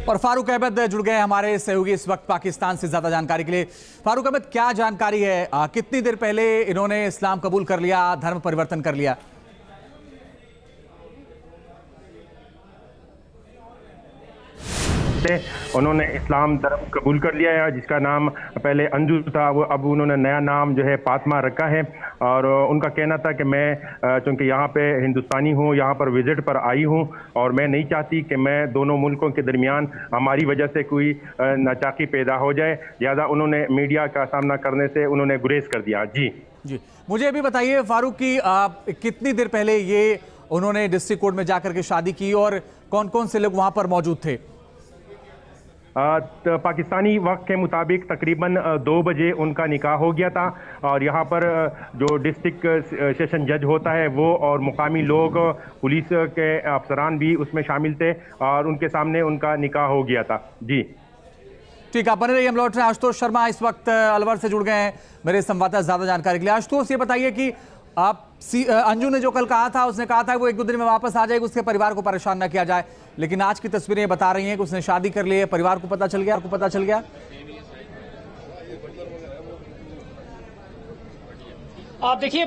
और फारूक अहमद जुड़ गए हमारे सहयोगी इस वक्त पाकिस्तान से ज्यादा जानकारी के लिए। फारूक अहमद, क्या जानकारी है, कितनी देर पहले इन्होंने इस्लाम कबूल कर लिया, धर्म परिवर्तन कर लिया? उन्होंने इस्लाम धर्म कबूल कर लिया है, जिसका नाम पहले अंजू था, वो अब उन्होंने नया नाम जो है फातिमा रखा है। और उनका कहना था कि मैं चूँकि यहाँ पे हिंदुस्तानी हूँ, यहाँ पर विजिट पर आई हूँ और मैं नहीं चाहती कि मैं दोनों मुल्कों के दरमियान हमारी वजह से कोई नाचाकी पैदा हो जाए, लिहाजा उन्होंने मीडिया का सामना करने से उन्होंने गुरेज कर दिया। जी मुझे अभी बताइए फारूक की कितनी देर पहले ये उन्होंने डिस्ट्रिक्ट कोर्ट में जाकर के शादी की और कौन कौन से लोग वहां पर मौजूद थे? पाकिस्तानी वक्त के मुताबिक तकरीबन 2 बजे उनका निकाह हो गया था और यहाँ पर जो डिस्ट्रिक्ट सेशन जज होता है वो और मुकामी लोग, पुलिस के अफसरान भी उसमें शामिल थे और उनके सामने उनका निकाह हो गया था। जी ठीक, आप बने रहिए, हम लौट रहे हैं। आशुतोष शर्मा इस वक्त अलवर से जुड़ गए हैं मेरे संवाददाता ज्यादा जानकारी के लिए। आशुतोष, ये बताइए कि आप अंजू ने जो कल कहा था, उसने कहा था वो 1-2 दिन में वापस आ जाएगी, उसके परिवार को परेशान ना किया जाए, लेकिन आज की तस्वीरें बता रही हैं कि उसने शादी कर ली है, परिवार को पता चल गया। आप देखिए,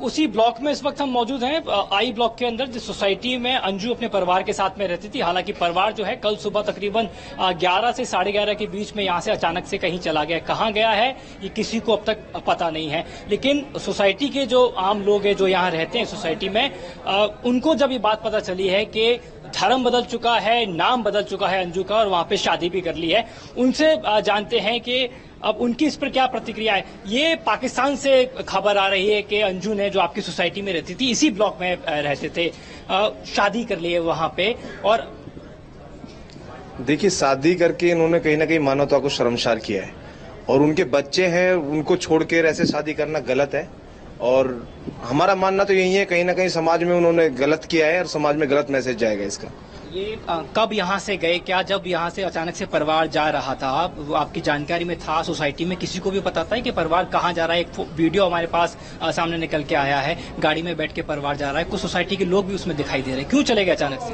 उसी ब्लॉक में इस वक्त हम मौजूद हैं, आई ब्लॉक के अंदर, जिस सोसाइटी में अंजू अपने परिवार के साथ में रहती थी। हालांकि परिवार जो है कल सुबह तकरीबन 11 से 11:30 के बीच में यहां से अचानक से कहीं चला गया। कहां गया है ये किसी को अब तक पता नहीं है, लेकिन सोसाइटी के जो आम लोग हैं जो यहाँ रहते हैं सोसाइटी में, उनको जब ये बात पता चली है कि धर्म बदल चुका है, नाम बदल चुका है अंजू का और वहां पे शादी भी कर ली है, उनसे जानते हैं कि अब उनकी इस पर क्या प्रतिक्रिया है। ये पाकिस्तान से खबर आ रही है कि अंजू ने, जो आपकी सोसाइटी में रहती थी, इसी ब्लॉक में रहते थे, शादी कर ली है वहां पे। और देखिए, शादी करके इन्होंने कहीं ना कहीं मानवता को शर्मसार किया है और उनके बच्चे हैं, उनको छोड़ कर ऐसे शादी करना गलत है। और हमारा मानना तो यही है, कहीं ना कहीं समाज में उन्होंने गलत किया है और समाज में गलत मैसेज जाएगा इसका। ये कब यहाँ से गए, क्या जब यहाँ से अचानक से परिवार जा रहा था, आपकी जानकारी में था? सोसाइटी में किसी को भी पता था कि परिवार कहाँ जा रहा है? एक वीडियो हमारे पास सामने निकल के आया है, गाड़ी में बैठ के परिवार जा रहा है, कुछ सोसाइटी के लोग भी उसमें दिखाई दे रहे हैं। क्यों चले गए अचानक से?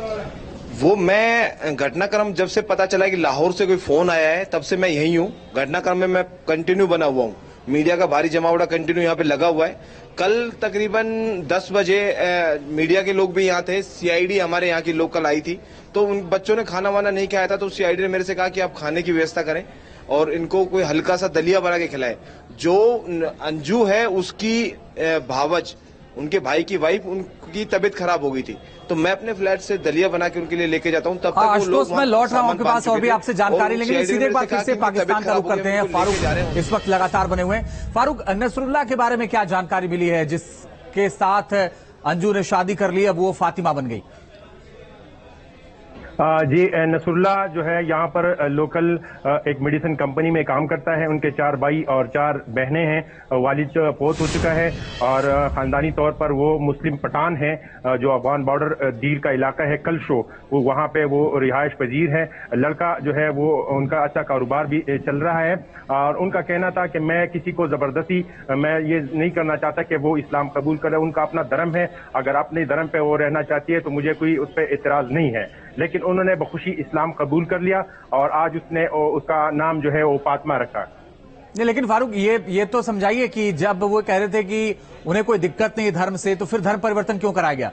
वो मैं घटनाक्रम जब से पता चला कि लाहौर से कोई फोन आया है, तब से मैं यही हूँ। घटनाक्रम में मैं कंटिन्यू बना हुआ हूँ, मीडिया का भारी जमावड़ा कंटिन्यू यहाँ पे लगा हुआ है। कल तकरीबन 10 बजे मीडिया के लोग भी यहाँ थे, सीआईडी हमारे यहाँ की लोकल आई थी, तो उन बच्चों ने खाना वाना नहीं खाया था, तो सीआईडी ने मेरे से कहा कि आप खाने की व्यवस्था करें और इनको कोई हल्का सा दलिया बना के खिलाए। जो अंजू है उसकी भावज, उनके भाई की वाइफ, उनकी तबीयत खराब हो गई थी, तो मैं अपने फ्लैट से दलिया बना के उनके लिए लेके जाता हूँ। तब तक वो लोग, मैं लौट रहा हूँ आपके पास और भी आपसे जानकारी लेंगे। सीधे बात फिर से पाकिस्तान का रुख करते हैं। फारूक इस वक्त लगातार बने हुए हैं। फारूक, नसरुल्लाह के बारे में क्या जानकारी मिली है, जिसके साथ अंजू ने शादी कर ली, अब वो फातिमा बन गई? जी, नसरुल्लाह जो है यहाँ पर लोकल एक मेडिसिन कंपनी में काम करता है। उनके 4 भाई और 4 बहनें हैं। वालिद फौत हो चुका है और खानदानी तौर पर वो मुस्लिम पठान है, जो अफगान बॉर्डर दीर का इलाका है कलशो, वो वहाँ पे वो रिहाइश पजीर है। लड़का जो है वो, उनका अच्छा कारोबार भी चल रहा है और उनका कहना था कि मैं किसी को जबरदस्ती मैं ये नहीं करना चाहता कि वो इस्लाम कबूल करे। उनका अपना धर्म है, अगर अपने धर्म पे वो रहना चाहती है तो मुझे कोई उस पर एतराज नहीं है, लेकिन उन्होंने बखुशी इस्लाम कबूल कर लिया और आज उसका नाम जो है वो फातिमा रखा। नहीं, लेकिन फारूक ये तो समझाइए कि जब वो कह रहे थे कि उन्हें कोई दिक्कत नहीं धर्म से, तो फिर धर्म परिवर्तन क्यों कराया गया?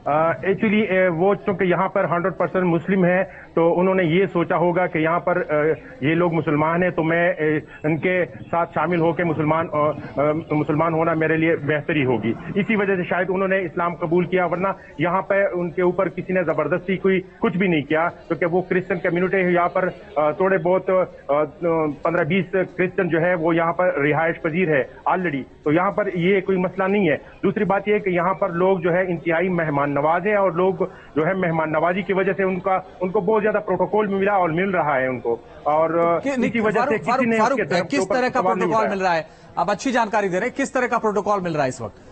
एक्चुअली वो चूंकि यहाँ पर 100% मुस्लिम है, तो उन्होंने ये सोचा होगा कि यहाँ पर ये लोग मुसलमान हैं, तो मैं इनके साथ शामिल होकर मुसलमान होना मेरे लिए बेहतरी होगी। इसी वजह से शायद उन्होंने इस्लाम कबूल किया, वरना यहाँ पे उनके ऊपर किसी ने जबरदस्ती कुछ भी नहीं किया, क्योंकि वो क्रिश्चियन कम्युनिटी है यहाँ पर। थोड़े बहुत 15-20 क्रिश्चियन जो है वो यहाँ पर रिहाइश पजीर है ऑलरेडी, तो यहाँ पर ये कोई मसला नहीं है। दूसरी बात यह है कि यहाँ पर लोग जो है इंतहाई मेहमान नवाज है और लोग जो है मेहमान नवाजी की वजह से उनको बहुत ज्यादा प्रोटोकॉल मिला और मिल रहा है उनको, और इसी वजह से किसी ने किस तरह का प्रोटोकॉल मिल रहा है? आप अच्छी जानकारी दे रहे हैं, किस तरह का प्रोटोकॉल मिल रहा है इस वक्त?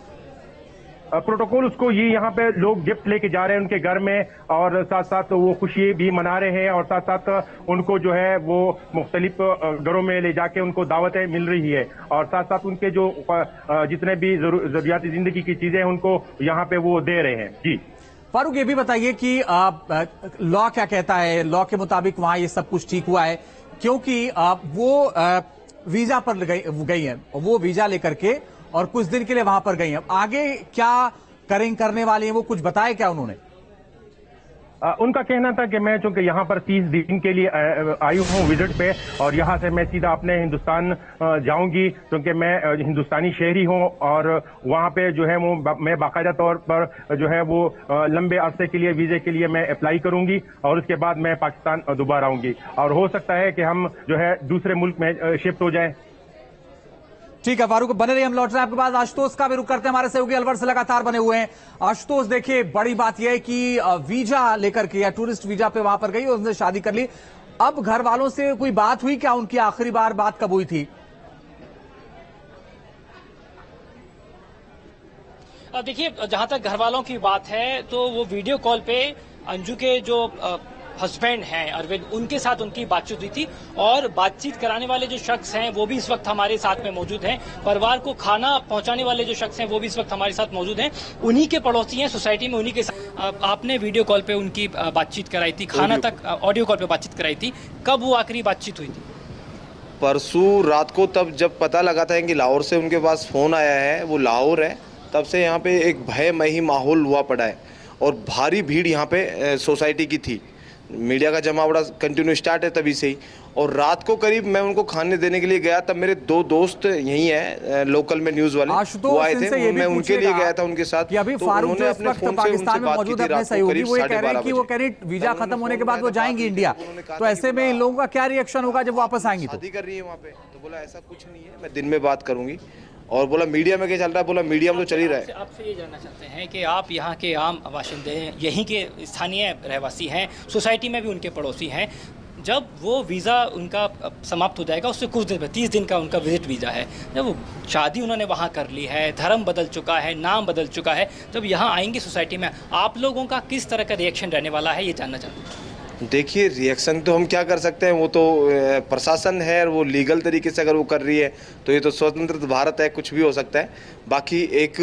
प्रोटोकॉल उसको ये यहाँ पे लोग गिफ्ट लेके जा रहे हैं उनके घर में, और साथ साथ वो खुशी भी मना रहे हैं, और साथ साथ उनको जो है वो मुख्तलिफ घरों में ले जाके उनको दावतें मिल रही है, और साथ साथ उनके जो जितने भी जरूरियाती जिंदगी की चीजें हैं उनको यहाँ पे वो दे रहे हैं। जी फारूक, ये भी बताइए कि लॉ क्या कहता है? लॉ के मुताबिक वहां ये सब कुछ ठीक हुआ है क्योंकि वो वीजा पर गई है, वो वीजा लेकर के और कुछ दिन के लिए वहां पर गई है। आगे क्या करने वाले हैं वो कुछ बताया क्या उन्होंने? उनका कहना था कि मैं चूंकि यहाँ पर 30 दिन के लिए आई हूँ विजिट पे, और यहाँ से मैं सीधा अपने हिंदुस्तान जाऊंगी क्योंकि मैं हिंदुस्तानी शहरी हूँ, और वहाँ पे जो है वो मैं बाकायदा तौर पर जो है वो लंबे अरसे के लिए वीजे के लिए मैं अप्लाई करूंगी, और उसके बाद मैं पाकिस्तान दोबारा आऊंगी, और हो सकता है कि हम जो है दूसरे मुल्क में शिफ्ट हो जाए। ठीक है फारूक, बने रहिए, हम लौट रहे हैं आपके पास। आशुतोष का भी रुख करते हैं, हमारे सहयोगी अलवर से लगातार बने हुए हैं। आशुतोष, देखिए बड़ी बात यह है कि वीजा लेकर के या टूरिस्ट वीजा पे वहां पर गई और उसने शादी कर ली। अब घर वालों से कोई बात हुई क्या? उनकी आखिरी बार बात कब हुई थी? देखिए, जहां तक घर वालों की बात है तो वो वीडियो कॉल पे अंजू के जो हस्बैंड हैं अरविंद, उनके साथ उनकी बातचीत हुई थी, और बातचीत कराने वाले जो शख्स हैं वो भी इस वक्त हमारे साथ में मौजूद हैं। परिवार को खाना पहुंचाने वाले जो शख्स हैं वो भी इस वक्त हमारे साथ मौजूद हैं। उन्हीं के पड़ोसी हैं सोसाइटी में, उन्हीं के साथ आपने वीडियो कॉल पे उनकी बातचीत कराई थी, खाना तक ऑडियो कॉल पे बातचीत कराई थी। कब वो आखिरी बातचीत हुई थी? परसों रात को, तब जब पता लगा था कि लाहौर से उनके पास फोन आया है, वो लाहौर है, तब से यहाँ पे एक भयमयी माहौल हुआ पड़ा है, और भारी भीड़ यहाँ पे सोसाइटी की थी। मीडिया का जमावड़ा कंटिन्यू स्टार्ट है तभी से ही, और रात को करीब मैं उनको खाने देने के लिए गया, तब मेरे 2 दोस्त यही हैं लोकल में न्यूज वाले, वो आए थे, मैं उनके लिए गया था उनके साथ। कि अभी फारूक जो इस वक्त पाकिस्तान में मौजूद है अपने सहयोगी, वो ये कह रहे हैं कि वो कह रहे वीजा खत्म होने के बाद वो जाएंगी इंडिया, तो ऐसे में इन लोगों का क्या रिएक्शन होगा जब वापस आएंगी? तो शादी कर रही है वहाँ पे, तो बोला ऐसा कुछ नहीं है, मैं दिन में बात करूंगी। और बोला मीडिया में क्या चल रहा है? बोला मीडिया में तो चल ही रहा है। आपसे ये जानना चाहते हैं कि आप यहाँ के आम बाशिंदे हैं, यहीं के स्थानीय रहवासी हैं, सोसाइटी में भी उनके पड़ोसी हैं। जब वो वीज़ा उनका समाप्त हो जाएगा, उससे कुछ दिन 30 दिन का उनका विजिट वीज़ा है, जब वो शादी उन्होंने वहाँ कर ली है, धर्म बदल चुका है, नाम बदल चुका है, जब यहाँ आएंगे सोसाइटी में, आप लोगों का किस तरह का रिएक्शन रहने वाला है, ये जानना चाहते हैं। देखिए, रिएक्शन तो हम क्या कर सकते हैं, वो तो प्रशासन है, और वो लीगल तरीके से अगर वो कर रही है तो ये तो स्वतंत्र भारत है, कुछ भी हो सकता है। बाकी एक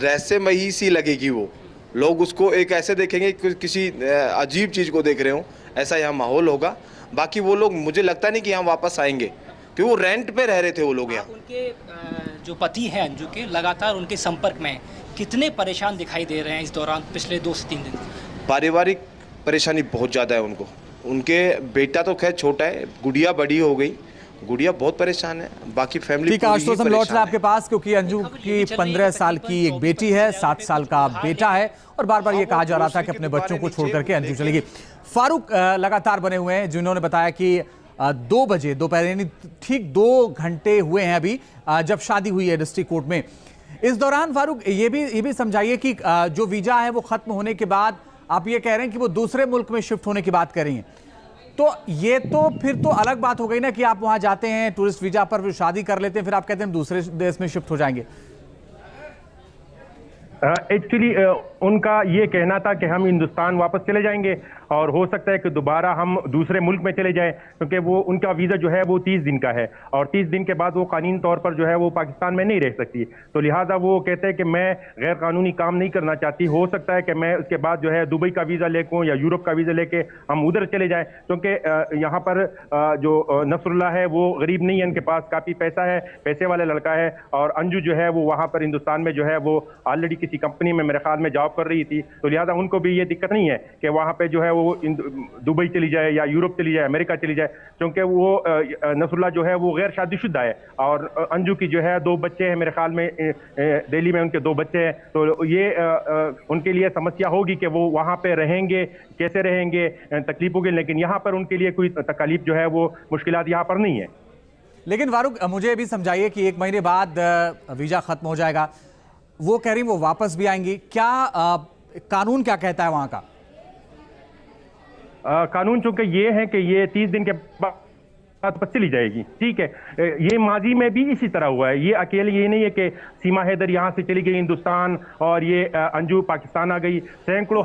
रहस्यमयी सी लगेगी, वो लोग उसको एक ऐसे देखेंगे कि किसी अजीब चीज़ को देख रहे हो, ऐसा यहाँ माहौल होगा। बाकी वो लोग, मुझे लगता नहीं कि यहाँ वापस आएंगे, क्योंकि वो रेंट पे रह रहे थे वो लोग यहाँ। उनके जो पति हैं अंजू के, लगातार उनके संपर्क में, कितने परेशान दिखाई दे रहे हैं इस दौरान पिछले 2 से 3 दिन? पारिवारिक परेशानी बहुत ज़्यादा है उनको। उनके बेटा तो खैर छोटा है, गुड़िया बड़ी हो गई, गुड़िया बहुत परेशान है, बाकी फैमिली। ठीक है आशुतोष, हम लौट रहे हैं आपके पास क्योंकि अंजू की 15 साल की एक बेटी है, 7 साल का बेटा है, और बार बार ये कहा जा रहा था कि अपने बच्चों को छोड़ करके अंजू चलेगी। फारूक लगातार बने हुए हैं, जिन्होंने बताया कि 2 बजे दोपहर, यानी ठीक 2 घंटे हुए हैं अभी जब शादी हुई है डिस्ट्रिक्ट कोर्ट में। इस दौरान फारूक ये भी समझाइए कि जो वीजा है वो खत्म होने के बाद आप ये कह रहे हैं कि वो दूसरे मुल्क में शिफ्ट होने की बात कर रही हैं, तो ये तो फिर तो अलग बात हो गई ना कि आप वहां जाते हैं टूरिस्ट वीजा पर, फिर शादी कर लेते हैं, फिर आप कहते हैं दूसरे देश में शिफ्ट हो जाएंगे। एक्चुअली उनका ये कहना था कि हम हिंदुस्तान वापस चले जाएंगे, और हो सकता है कि दोबारा हम दूसरे मुल्क में चले जाएं, क्योंकि वो उनका वीज़ा जो है वो 30 दिन का है, और 30 दिन के बाद वो कानूनी तौर पर जो है वो पाकिस्तान में नहीं रह सकती। तो लिहाजा वो कहते हैं कि मैं गैर कानूनी काम नहीं करना चाहती, हो सकता है कि मैं उसके बाद जो है दुबई का वीज़ा लेकर या यूरोप का वीज़ा लेके हम उधर चले जाएँ, क्योंकि यहाँ पर जो नसरुल्लाह है वो गरीब नहीं है, उनके पास काफ़ी पैसा है, पैसे वाला लड़का है, और अंजू जो है वो वहाँ पर हिंदुस्तान में जो है वो ऑलरेडी किसी कंपनी में मेरे ख्याल में जॉब कर रही थी, तो लिहाजा उनको भी ये दिक्कत नहीं है कि वहाँ पे जो है वो दुबई चली जाए या यूरोप चली जाए, अमेरिका चली जाए, क्योंकि वो नसरुल्लाह जो है वो गैर शादीशुदा है, और अंजू की जो है 2 बच्चे हैं मेरे ख्याल में, दिल्ली में उनके 2 बच्चे हैं, तो ये उनके लिए समस्या होगी कि वो वहाँ पे रहेंगे, कैसे रहेंगे, तकलीफ होगी। लेकिन यहाँ पर उनके लिए कोई तकलीफ जो है वो मुश्किलात यहाँ पर नहीं है। लेकिन फारूक मुझे भी समझाइए कि 1 महीने बाद वीजा खत्म हो जाएगा, वो कह रही वो वापस भी आएंगी, क्या कानून क्या कहता है वहां का? कानून चूंकि ये है कि ये 30 दिन के बाद चली जाएगी, ठीक है। ये माजी में भी इसी तरह हुआ है, ये अकेले ये नहीं है कि सीमा हैदर यहाँ से चली गई हिंदुस्तान और ये अंजू पाकिस्तान आ गई, सैकड़ों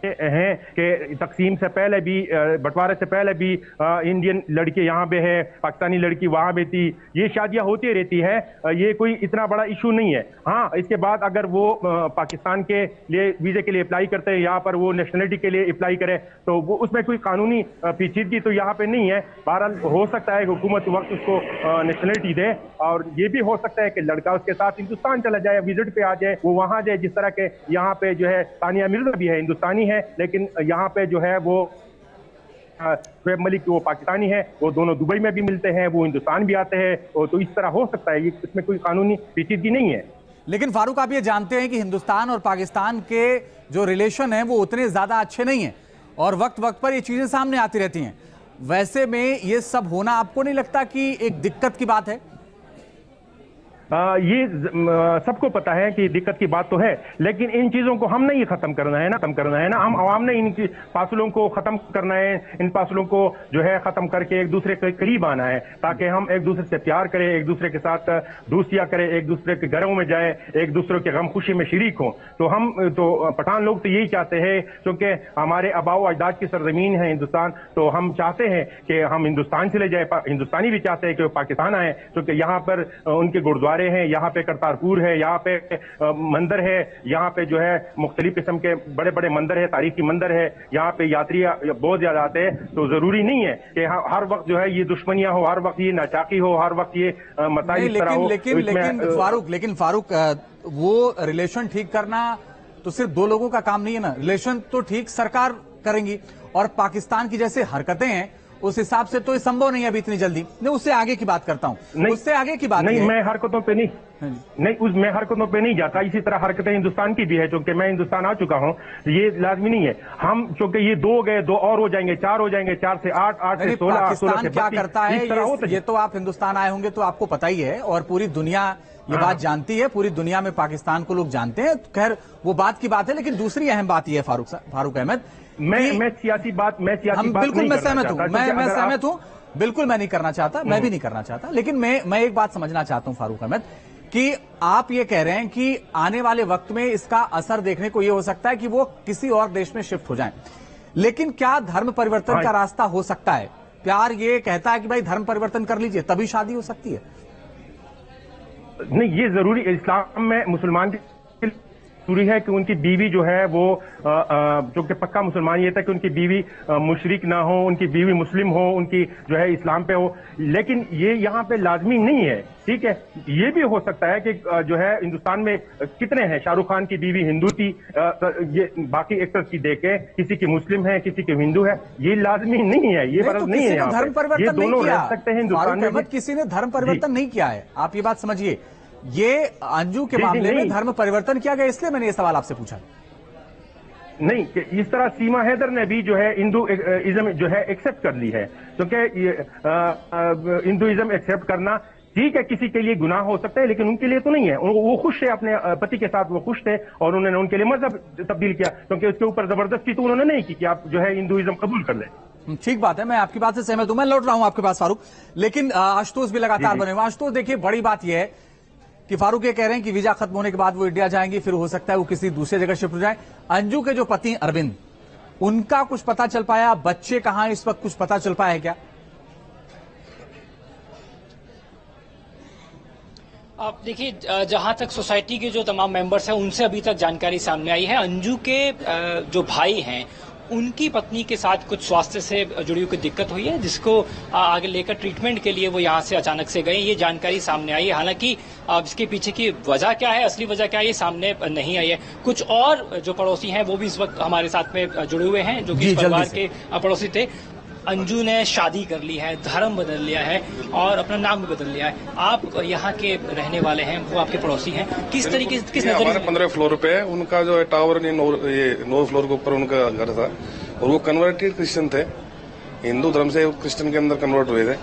हैं कि तकसीम से पहले भी, बंटवारे से पहले भी इंडियन लड़के यहाँ पे है, पाकिस्तानी लड़की वहाँ पे थी। ये शादियां होती रहती है, ये कोई इतना बड़ा इशू नहीं है। हाँ, इसके बाद अगर वो पाकिस्तान के लिए वीजे के लिए अप्लाई करते हैं, यहाँ पर वो नेशनलिटी के लिए अप्लाई करे, तो वो उसमें कोई कानूनी पेचीदगी तो यहाँ पे नहीं है। बहरहाल हो सकता है हुकूमत वक्त उसको नेशनलिटी दे, और ये भी हो सकता है कि लड़का उसके साथ हिंदुस्तान चला जाए, विजिट पे आ जाए, वो वहाँ जाए। जिस तरह के यहाँ पे जो है तानिया मिर्जा भी है, हिंदुस्तानी है, लेकिन यहाँ पे जो है वो शोएब मलिक वो पाकिस्तानी है, वो दोनों दुबई में भी मिलते हैं, वो हिंदुस्तान भी आते हैं, तो इस तरह हो सकता है। इसमें कोई कानूनी पेचीदगी नहीं है। लेकिन फारूक, आप ये जानते हैं कि हिंदुस्तान और पाकिस्तान के जो रिलेशन है वो उतने ज्यादा अच्छे नहीं है, और वक्त वक्त पर ये चीजें सामने आती रहती हैं। वैसे में ये सब होना आपको नहीं लगता कि एक दिक्कत की बात है? ये सबको पता है कि दिक्कत की बात तो है, लेकिन इन चीजों को हम नहीं खत्म करना है ना, हम आवाम ने इन फासलों को खत्म करना है। इन फासलों को जो है खत्म करके एक दूसरे के करीब आना है, ताकि हम एक दूसरे से प्यार करें, एक दूसरे के साथ दोस्तियां करें, एक दूसरे के घरों में जाए, एक दूसरे के गम खुशी में शरीक हों। तो हम तो पठान लोग तो यही चाहते हैं, क्योंकि हमारे आबाओ अजदाद की सरजमीन है हिंदुस्तान, तो हम चाहते हैं कि हम हिंदुस्तान चले जाए। हिंदुस्तानी भी चाहते हैं कि वो पाकिस्तान आए, क्योंकि यहाँ पर उनके गुरुद्वारे हैं, यहाँ पे करतारपुर है, यहाँ पे मंदिर है, यहाँ पे जो है मुख्तलिफ किस्म के बड़े बड़े मंदिर है, तारीखी मंदिर है, यहाँ पे यात्री बहुत ज्यादा आते हैं। तो जरूरी नहीं है कि हर वक्त जो है ये दुश्मनियां हो, हर वक्त ये नाचाकी हो, हर वक्त ये मताई तरह हो। लेकिन फारूक, वो रिलेशन ठीक करना तो सिर्फ दो लोगों का काम नहीं है ना। रिलेशन तो ठीक सरकार करेंगी, और पाकिस्तान की जैसे हरकतें हैं उस हिसाब से तो ये संभव नहीं है अभी इतनी जल्दी। मैं उससे आगे की बात करता हूं, उससे आगे की बात नहीं, मैं हरकतों पे मैं हरकतों पे नहीं जाता। इसी तरह हरकतें हिंदुस्तान की भी है, क्योंकि मैं हिंदुस्तान आ चुका हूं, ये लाजमी नहीं है। हम क्योंकि ये 2 गए, 2 और हो जाएंगे, 4 हो जाएंगे, 4 से 8, 8 से 16, पाकिस्तान क्या करता है ये तो आप हिंदुस्तान आए होंगे तो आपको पता ही है, और पूरी दुनिया ये बात जानती है, पूरी दुनिया में पाकिस्तान को लोग जानते हैं। खैर वो बात की बात है, लेकिन दूसरी अहम बात यह है फारूक अहमद, मैं सियासी बात बिल्कुल मैं सहमत हूं, मैं सहमत हूं, बिल्कुल मैं नहीं करना चाहता, मैं भी नहीं करना चाहता। लेकिन मैं एक बात समझना चाहता हूं फारूक अहमद, कि आप ये कह रहे हैं कि आने वाले वक्त में इसका असर देखने को ये हो सकता है कि वो किसी और देश में शिफ्ट हो जाएं। लेकिन क्या धर्म परिवर्तन का रास्ता हो सकता है? प्यार ये कहता है कि भाई धर्म परिवर्तन कर लीजिए तभी शादी हो सकती है? नहीं, ये जरूरी इस्लाम में मुसलमान की जरूरी है कि उनकी बीवी जो है वो जो कि पक्का मुसलमान ये था कि उनकी बीवी मुशरिक ना हो, उनकी बीवी मुस्लिम हो, उनकी जो है इस्लाम पे हो। लेकिन ये यहाँ पे लाजमी नहीं है, ठीक है। ये भी हो सकता है कि जो है हिंदुस्तान में कितने हैं, शाहरुख खान की बीवी हिंदू थी, ये बाकी एक्टर्स की देखे, किसी की मुस्लिम है, किसी की हिंदू है, ये लाजमी नहीं है, ये फर्ज नहीं है। धर्म परिवर्तन नहीं किया, सकते हैं हिंदुस्तान में, किसी ने धर्म परिवर्तन नहीं किया है, आप ये बात समझिए। ये अंजू के मामले में धर्म परिवर्तन किया गया, इसलिए मैंने ये सवाल आपसे पूछा। नहीं, कि इस तरह सीमा हैदर ने भी जो है हिंदुइज्म जो है एक्सेप्ट कर ली है, क्योंकि हिंदुइज्म एक्सेप्ट करना ठीक है, किसी के लिए गुनाह हो सकता है, लेकिन उनके लिए तो नहीं है। वो खुश है अपने पति के साथ, वो खुश थे, और उन्होंने उनके लिए मजहब तब्दील किया, क्योंकि उसके ऊपर जबरदस्ती तो उन्होंने नहीं की कि आप जो है हिंदुइज्म कबूल कर लें। ठीक बात है, मैं आपकी बात से सहमत हूं। मैं लौट रहा हूं आपके पास फारूक, लेकिन आशुतोष भी लगातार बने हुए। आशुतोष, देखिए बड़ी बात यह है कि फारूक ये कह रहे हैं कि वीजा खत्म होने के बाद वो इंडिया जाएंगी, फिर हो सकता है वो किसी दूसरी जगह शिफ्ट हो जाए। अंजू के जो पति अरविंद, उनका कुछ पता चल पाया? बच्चे कहां इस वक्त, कुछ पता चल पाया है क्या? आप देखिए, जहां तक सोसाइटी के जो तमाम मेंबर्स हैं उनसे अभी तक जानकारी सामने आई है, अंजू के जो भाई हैं उनकी पत्नी के साथ कुछ स्वास्थ्य से जुड़ी हुई दिक्कत हुई है, जिसको आगे लेकर ट्रीटमेंट के लिए वो यहां से अचानक से गए, ये जानकारी सामने आई है। हालांकि इसके पीछे की वजह क्या है, असली वजह क्या है, ये सामने नहीं आई है। कुछ और जो पड़ोसी हैं वो भी इस वक्त हमारे साथ में जुड़े हुए हैं, जो कि इस परिवार के पड़ोसी थे। अंजू ने शादी कर ली है, धर्म बदल लिया है और अपना नाम भी बदल लिया है। आप यहाँ के रहने वाले हैं, वो आपके पड़ोसी हैं, किस तरीके से, किस नजरिए? हमारे 15 फ्लोर पे है उनका जो है टावर, 9 फ्लोर के ऊपर उनका घर था, और वो कन्वर्टेड क्रिश्चियन थे, हिंदू धर्म से क्रिश्चियन के अंदर कन्वर्ट हुए थे।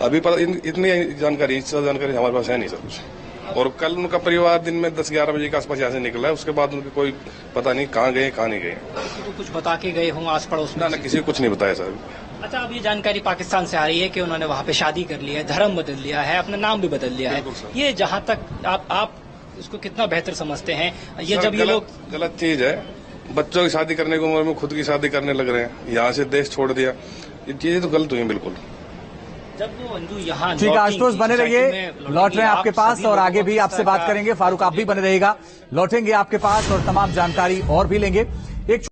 अभी इतनी जानकारी हमारे पास है नहीं सर कुछ। और कल उनका परिवार दिन में 10-11 बजे के आसपास यहाँ से निकला है, उसके बाद उनके कोई पता नहीं कहाँ गए कहाँ नहीं गए। तो कुछ बता के गए हों आस पड़ोस में? ना, किसी को कुछ नहीं बताया सर। अच्छा, अब ये जानकारी पाकिस्तान से आ रही है कि उन्होंने वहाँ पे शादी कर लिया है, धर्म बदल लिया है, अपना नाम भी बदल लिया है। ये जहाँ तक आप इसको कितना बेहतर समझते हैं? ये जब ये लोग गलत चीज है, बच्चों की शादी करने की उम्र में खुद की शादी करने लग रहे हैं, यहाँ से देश छोड़ दिया। ये चीजें तो गलत हुई हैं बिल्कुल। जब वो अंजू यहाँ ठीक है आशुतोष, बने रहिए, लौट रहे हैं आपके पास और आगे भी आपसे बात करेंगे। फारूक, आप भी बने रहिएगा, लौटेंगे आपके पास और तमाम जानकारी और भी लेंगे। एक